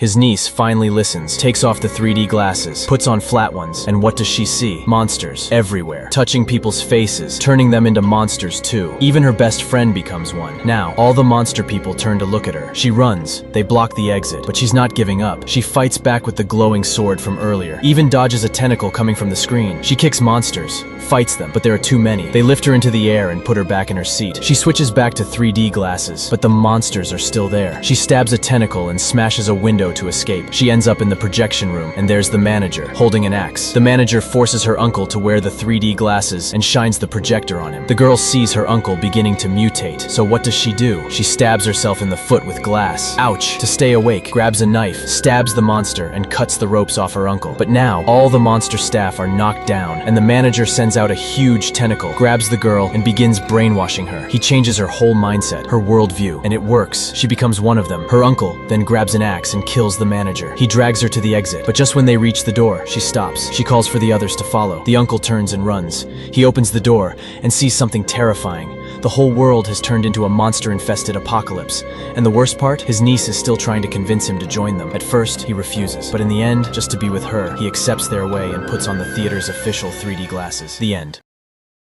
His niece finally listens, takes off the 3D glasses, puts on flat ones, and what does she see? Monsters everywhere, touching people's faces, turning them into monsters too. Even her best friend becomes one. Now, all the monster people turn to look at her. She runs, they block the exit, but she's not giving up. She fights back with the glowing sword from earlier, even dodges a tentacle coming from the screen. She kicks monsters, fights them, but there are too many. They lift her into the air and put her back in her seat. She switches back to 3D glasses, but the monsters are still there. She stabs a tentacle and smashes a window to escape. She ends up in the projection room, and there's the manager, holding an axe. The manager forces her uncle to wear the 3D glasses and shines the projector on him. The girl sees her uncle beginning to mutate, so what does she do? She stabs herself in the foot with glass. Ouch! To stay awake, grabs a knife, stabs the monster, and cuts the ropes off her uncle. But now, all the monster staff are knocked down, and the manager sends out a huge tentacle, grabs the girl, and begins brainwashing her. He changes her whole mindset, her worldview, and it works. She becomes one of them. Her uncle then grabs an axe and kills the manager. He drags her to the exit, but just when they reach the door, she stops. She calls for the others to follow. The uncle turns and runs. He opens the door and sees something terrifying. The whole world has turned into a monster-infested apocalypse. And the worst part, his niece is still trying to convince him to join them. At first, he refuses, but in the end, just to be with her, he accepts their way and puts on the theater's official 3D glasses. The end.